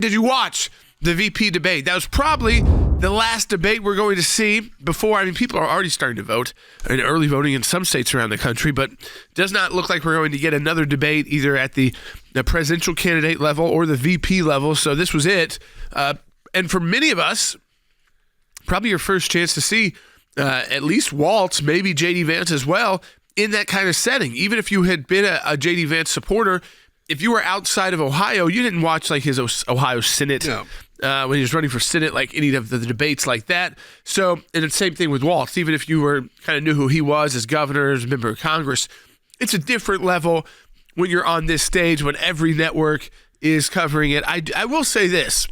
Did you watch the VP debate? That was probably the last debate we're going to see before. I mean, people are already starting to vote, and early voting in some states around the country, but does not look like we're going to get another debate either at the presidential candidate level or the VP level. So this was it. And for many of us, probably your first chance to see at least Walz, maybe J.D. Vance as well, in that kind of setting. Even if you had been a J.D. Vance supporter, if you were outside of Ohio, you didn't watch like his Ohio Senate when he was running for Senate, like any of the debates like that. So, and the same thing with Walz. Even if you were kind of knew who he was as governor, as a member of Congress, it's a different level when you're on this stage, when every network is covering it. I will say this.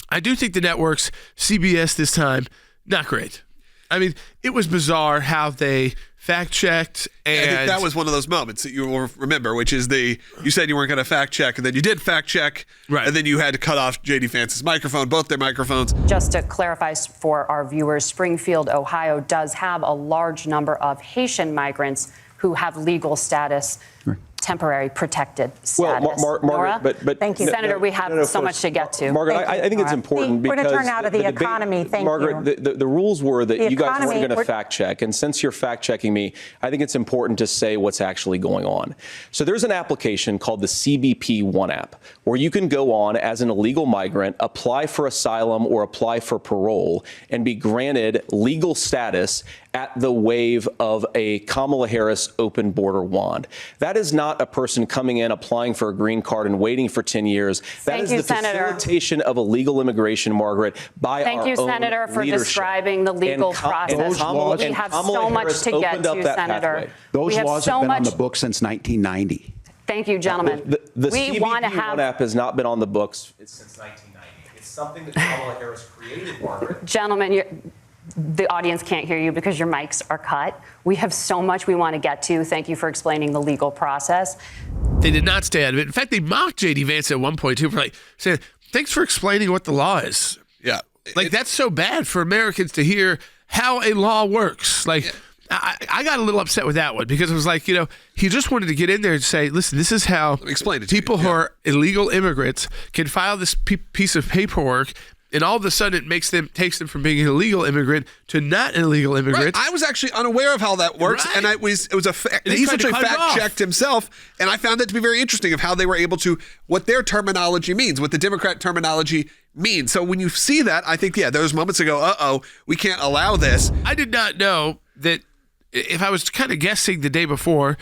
I do think the networks, CBS this time, not great. I mean, it was bizarre how they fact-checked. And I think that was one of those moments that you will remember, which is you said you weren't going to fact-check, and then you did fact-check, right, and then you had to cut off J.D. Vance's microphone, both their microphones. Just to clarify for our viewers, Springfield, Ohio does have a large number of Haitian migrants who have legal status, temporary protected status. Well, Margaret, but thank you, Senator. We have so much to get to. Margaret, I think it's important because we're going to turn out of the economy. Thank Margaret, you. The rules were that you guys weren't going to fact check, and since you're fact checking me, I think it's important to say what's actually going on. So there's an application called the CBP One app, where you can go on as an illegal migrant, apply for asylum or apply for parole, and be granted legal status at the wave of a Kamala Harris open border wand. That is not a person coming in, applying for a green card and waiting for 10 years. That is the facilitation of illegal immigration, Margaret, by our own leadership. Thank you, Senator, for describing the legal process. We have so much to get to, Senator. Those laws have been on the books since 1990. Thank you, gentlemen. The CBP One app has not been on the books since 1990. It's something that Kamala Harris created, Margaret. Gentlemen, the audience can't hear you because your mics are cut. We have so much we want to get to. Thank you for explaining the legal process. They did not stay out of it. In fact, they mocked J.D. Vance at one point, too, for like saying, thanks for explaining what the law is. Yeah. Like, that's so bad for Americans to hear how a law works. Like, I got a little upset with that one because it was like, he just wanted to get in there and say, listen, this is how people who are illegal immigrants can file this piece of paperwork. And all of a sudden, it takes them from being an illegal immigrant to not an illegal immigrant. Right. I was actually unaware of how that works, and he essentially fact-checked himself, and I found that to be very interesting of how they were able to, what their terminology means, what the Democrat terminology means. So when you see that, I think, those moments ago, we can't allow this. I did not know that if I was kind of guessing the day before,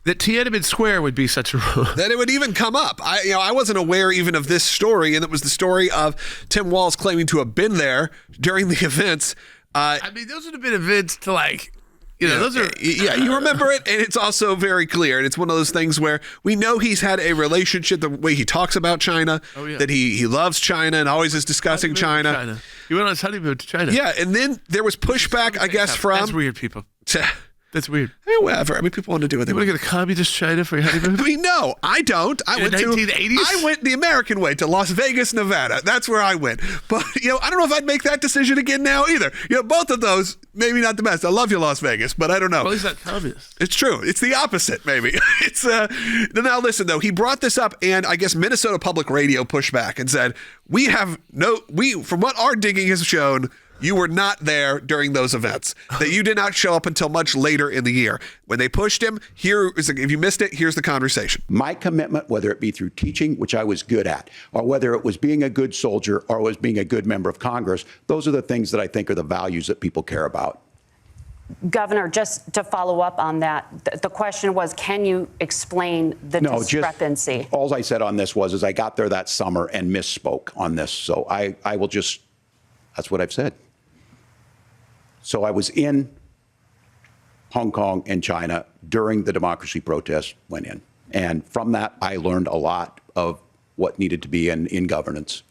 that Tiananmen Square would be such a rule. That it would even come up. I wasn't aware even of this story, and it was the story of Tim Walz claiming to have been there during the events. Those would have been events to those are... Yeah, you remember it, and it's also very clear, and it's one of those things where we know he's had a relationship, the way he talks about China, that he loves China and always is discussing China. He went on his honeymoon to China. Yeah, and then there was pushback, I guess, from... That's weird, people. That's weird. Whatever. People want to do what they want. You want to go to communist China for your honeymoon? No, I don't. I went 1980s? I went the American way to Las Vegas, Nevada. That's where I went. But, I don't know if I'd make that decision again now either. Both of those, maybe not the best. I love you, Las Vegas, but I don't know. Well, he's not communist. It's true. It's the opposite, maybe. Now listen, though. He brought this up, and I guess Minnesota Public Radio pushed back and said, from what our digging has shown, you were not there during those events, that you did not show up until much later in the year. When they pushed him, if you missed it, here's the conversation. My commitment, whether it be through teaching, which I was good at, or whether it was being a good soldier or was being a good member of Congress, those are the things that I think are the values that people care about. Governor, just to follow up on that, the question was, can you explain the discrepancy? All I said on this was I got there that summer and misspoke on this. So I will just, that's what I've said. So I was in Hong Kong and China during the democracy protests went in. And from that, I learned a lot of what needed to be in governance.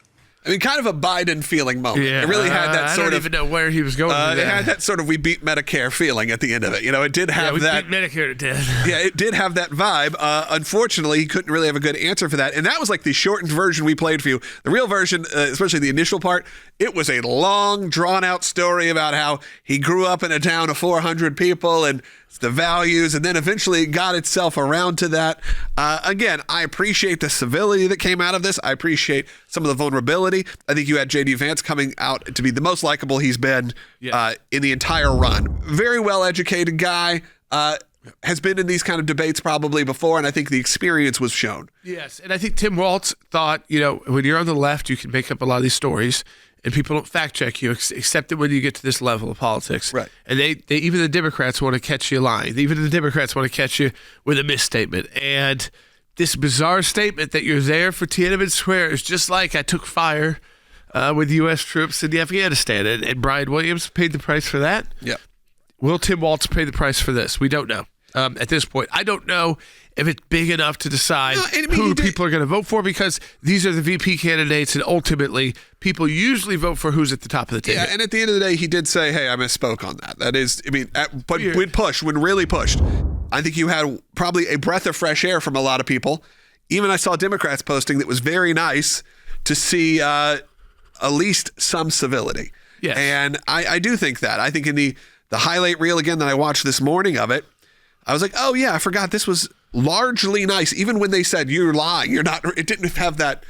Kind of a Biden feeling moment. Yeah, it really had that sort of... I don't even know where he was going with that. It had that sort of we beat Medicare feeling at the end of it. It did have that... we beat Medicare to death. Yeah, it did have that vibe. Unfortunately, he couldn't really have a good answer for that. And that was like the shortened version we played for you. The real version, especially the initial part, it was a long, drawn-out story about how he grew up in a town of 400 people and it's the values, and then eventually it got itself around to that. Again, I appreciate the civility that came out of this. I appreciate some of the vulnerability. I think you had J.D. Vance coming out to be the most likable he's been in the entire run. Very well-educated guy. Has been in these kind of debates probably before, and I think the experience was shown. Yes, and I think Tim Walz thought, when you're on the left, you can make up a lot of these stories, and people don't fact check you, except when you get to this level of politics. Right. And they even the Democrats want to catch you lying. Even the Democrats want to catch you with a misstatement. And this bizarre statement that you're there for Tiananmen Square is just like I took fire with U.S. troops in Afghanistan, and Brian Williams paid the price for that. Yeah. Will Tim Walz pay the price for this? We don't know. At this point, I don't know if it's big enough to decide who people are going to vote for, because these are the VP candidates, and ultimately, people usually vote for who's at the top of the table. Yeah, and at the end of the day, he did say, hey, I misspoke on that. That is, but when really pushed, I think you had probably a breath of fresh air from a lot of people. Even I saw Democrats posting that was very nice to see at least some civility. Yes. And I do think that. I think in the highlight reel again that I watched this morning of it, I was like, oh yeah, I forgot this was largely nice. Even when they said you're lying, you're not, it didn't have that,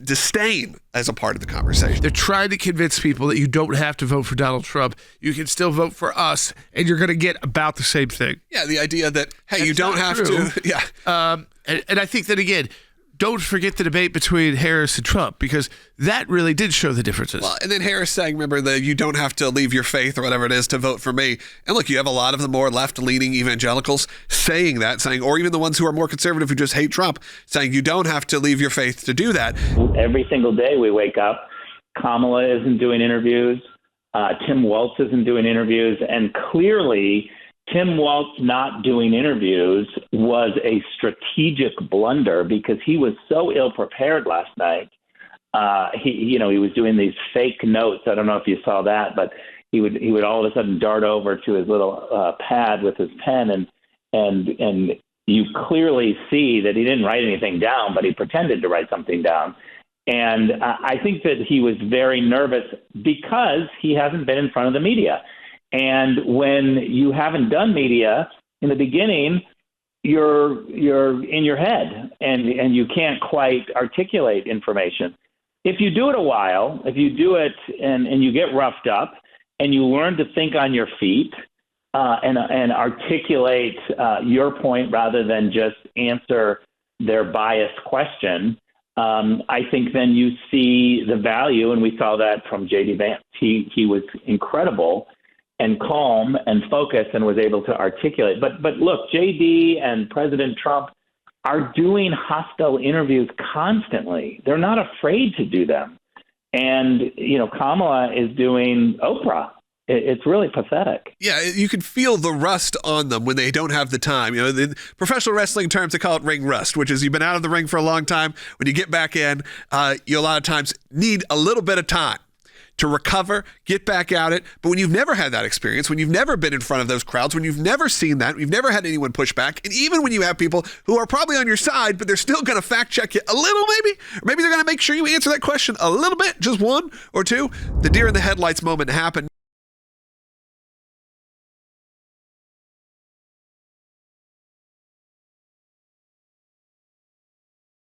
disdain as a part of the conversation. They're trying to convince people that you don't have to vote for Donald Trump. You can still vote for us, and you're going to get about the same thing. Yeah, the idea that, hey, That's you don't have true. to. Yeah. And I think that, again, don't forget the debate between Harris and Trump, because that really did show the differences. Well, and then Harris saying, remember, that you don't have to leave your faith or whatever it is to vote for me. And look, you have a lot of the more left-leaning evangelicals saying that, or even the ones who are more conservative who just hate Trump, saying you don't have to leave your faith to do that. Every single day we wake up, Kamala isn't doing interviews, Tim Walz isn't doing interviews, and clearly Tim Walz not doing interviews was a strategic blunder because he was so ill-prepared last night. He was doing these fake notes. I don't know if you saw that, but he would all of a sudden dart over to his little pad with his pen, and you clearly see that he didn't write anything down, but he pretended to write something down. And I think that he was very nervous because he hasn't been in front of the media. And when you haven't done media in the beginning, you're in your head and you can't quite articulate information. If you do it a while, if you do it and you get roughed up and you learn to think on your feet and articulate your point rather than just answer their biased question, I think then you see the value, and we saw that from J.D. Vance. He was incredible and calm and focused and was able to articulate. But look, J.D. and President Trump are doing hostile interviews constantly. They're not afraid to do them. And, Kamala is doing Oprah. It's really pathetic. Yeah, you can feel the rust on them when they don't have the time. In professional wrestling terms, they call it ring rust, which is you've been out of the ring for a long time. When you get back in, you a lot of times need a little bit of time to recover, get back at it. But when you've never had that experience, when you've never been in front of those crowds, when you've never seen that, you've never had anyone push back, and even when you have people who are probably on your side, but they're still going to fact check you a little maybe, or maybe they're going to make sure you answer that question a little bit, just one or two, the deer in the headlights moment happened.